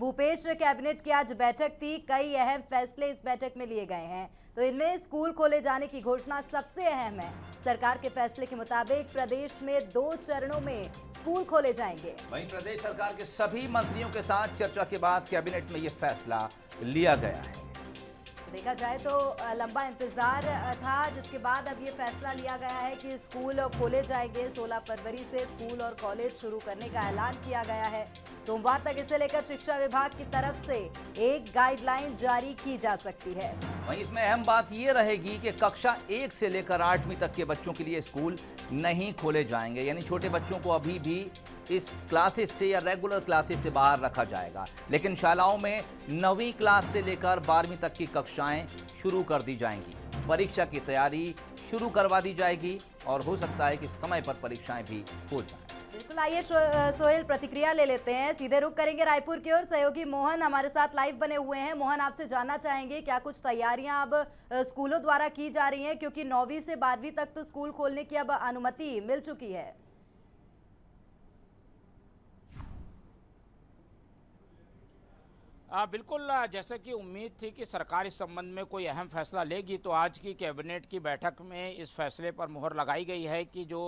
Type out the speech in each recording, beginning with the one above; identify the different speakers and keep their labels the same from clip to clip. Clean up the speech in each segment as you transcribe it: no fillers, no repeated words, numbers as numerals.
Speaker 1: Bhupesh cabinet की आज बैठक थी। कई अहम फैसले इस बैठक में लिए गए हैं। तो इनमें स्कूल खोले जाने की घोषणा सबसे अहम है। सरकार के फैसले के मुताबिक प्रदेश में 2 चरणों में स्कूल खोले जाएंगे।
Speaker 2: वहीं प्रदेश सरकार के सभी मंत्रियों के साथ चर्चा के बाद कैबिनेट में यह फैसला लिया गया है।
Speaker 1: देखा जाए तो लंबा इंतजार था, जिसके बाद अब ये फैसला लिया गया है कि स्कूल खोले जाएंगे। 16 फरवरी से स्कूल और कॉलेज शुरू करने का ऐलान किया गया है। सोमवार तक इसे लेकर शिक्षा विभाग की तरफ से एक गाइडलाइन जारी की जा सकती है।
Speaker 2: वहीं इसमें अहम बात यह रहेगी कि कक्षा 1 से लेकर 8वीं तक के बच्चों के लिए स्कूल नहीं खोले जाएंगे, यानी छोटे बच्चों को अभी भी इस क्लासेस से या रेगुलर क्लासेस से बाहर रखा जाएगा। लेकिन शालाओं में 9वीं क्लास से लेकर 12वीं तक की कक्षाएं शुरू कर दी जाएंगी। परीक्षा की तैयारी शुरू करवा दी जाएगी और हो सकता है कि समय पर परीक्षाएं भी हो जाएं।
Speaker 1: बिल्कुल, आइए सोहेल प्रतिक्रिया ले लेते हैं। सीधे रुख करेंगे रायपुर की ओर। सहयोगी मोहन हमारे साथ लाइव बने हुए हैं। मोहन, आपसे जानना चाहेंगे क्या कुछ तैयारियां अब स्कूलों द्वारा की जा रही हैं, क्योंकि 9वीं से 12वीं तक तो स्कूल खोलने की अब अनुमति मिल चुकी है।
Speaker 3: बिल्कुल, जैसे कि उम्मीद थी कि सरकार इस संबंध में कोई अहम फैसला लेगी, तो आज की कैबिनेट की बैठक में इस फैसले पर मुहर लगाई गई है कि जो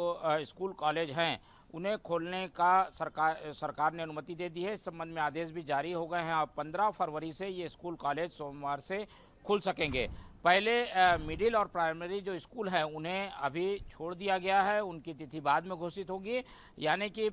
Speaker 3: स्कूल कॉलेज हैं उन्हें खोलने का सरकार ने अनुमति दे दी है। इस संबंध में आदेश भी जारी हो गए हैं। अब 15 फरवरी से ये स्कूल कॉलेज सोमवार से खुल सकेंगे। पहले मिडिल और प्राइमरी जो स्कूल हैं उन्हें अभी छोड़ दिया गया है, उनकी तिथि बाद में घोषित होगी। यानी कि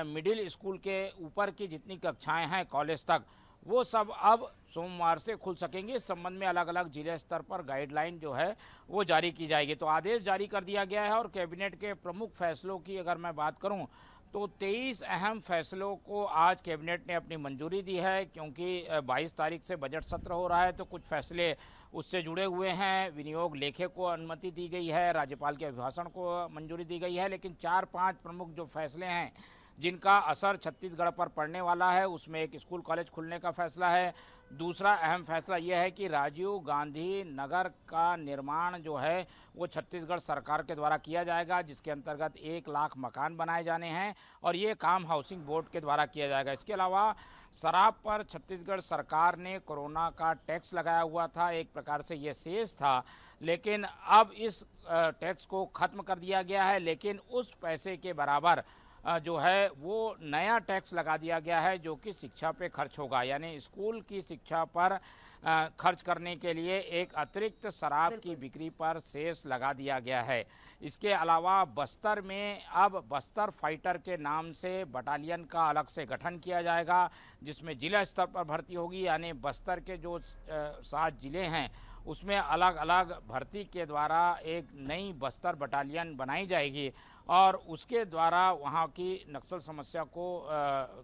Speaker 3: मिडिल स्कूल के ऊपर की जितनी कक्षाएं हैं कॉलेज तक, वो सब अब सोमवार से खुल सकेंगे। इस संबंध में अलग अलग जिले स्तर पर गाइडलाइन जो है वो जारी की जाएगी। तो आदेश जारी कर दिया गया है। और कैबिनेट के प्रमुख फैसलों की अगर मैं बात करूं तो 23 अहम फैसलों को आज कैबिनेट ने अपनी मंजूरी दी है, क्योंकि 22 तारीख से बजट सत्र हो रहा है, तो कुछ फैसले उससे जुड़े हुए हैं। विनियोग लेखे को अनुमति दी गई है, राज्यपाल के अभिभाषण को मंजूरी दी गई है। लेकिन 4-5 प्रमुख जो फैसले हैं जिनका असर छत्तीसगढ़ पर पड़ने वाला है, उसमें एक स्कूल कॉलेज खुलने का फैसला है। दूसरा अहम फैसला यह है कि राजीव गांधी नगर का निर्माण जो है वो छत्तीसगढ़ सरकार के द्वारा किया जाएगा, जिसके अंतर्गत 1 लाख मकान बनाए जाने हैं और ये काम हाउसिंग बोर्ड के द्वारा किया जाएगा। इसके अलावा शराब पर छत्तीसगढ़ सरकार ने कोरोना का टैक्स लगाया हुआ था, एक प्रकार से ये शेष था, लेकिन अब इस टैक्स को खत्म कर दिया गया है। लेकिन उस पैसे के बराबर जो है वो नया टैक्स लगा दिया गया है, जो कि शिक्षा पे खर्च होगा। यानी स्कूल की शिक्षा पर खर्च करने के लिए एक अतिरिक्त शराब की बिक्री पर सेस लगा दिया गया है। इसके अलावा बस्तर में अब बस्तर फाइटर के नाम से बटालियन का अलग से गठन किया जाएगा, जिसमें जिला स्तर पर भर्ती होगी। यानी बस्तर के जो 7 जिले हैं उसमें अलग अलग भर्ती के द्वारा एक नई बस्तर बटालियन बनाई जाएगी और उसके द्वारा वहाँ की नक्सल समस्या को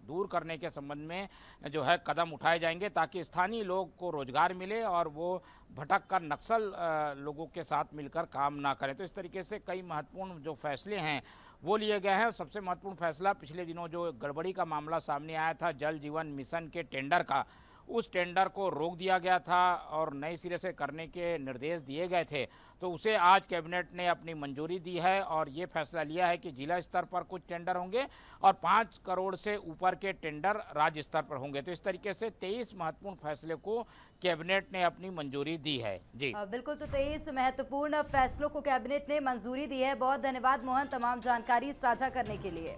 Speaker 3: दूर करने के संबंध में जो है कदम उठाए जाएंगे, ताकि स्थानीय लोग को रोजगार मिले और वो भटक कर नक्सल लोगों के साथ मिलकर काम ना करें। तो इस तरीके से कई महत्वपूर्ण जो फैसले हैं वो लिए गए हैं। सबसे महत्वपूर्ण फैसला पिछले दिनों जो गड़बड़ी का मामला सामने आया था जल जीवन मिशन के टेंडर का, उस टेंडर को रोक दिया गया था और नए सिरे से करने के निर्देश दिए गए थे, तो उसे आज कैबिनेट ने अपनी मंजूरी दी है और ये फैसला लिया है कि जिला स्तर पर कुछ टेंडर होंगे और 5 करोड़ से ऊपर के टेंडर राज्य स्तर पर होंगे। तो इस तरीके से 23 महत्वपूर्ण फैसले को कैबिनेट ने अपनी मंजूरी दी है। जी
Speaker 1: बिल्कुल, तो 23 महत्वपूर्ण फैसलों को कैबिनेट ने मंजूरी दी है। बहुत धन्यवाद मोहन तमाम जानकारी साझा करने के लिए।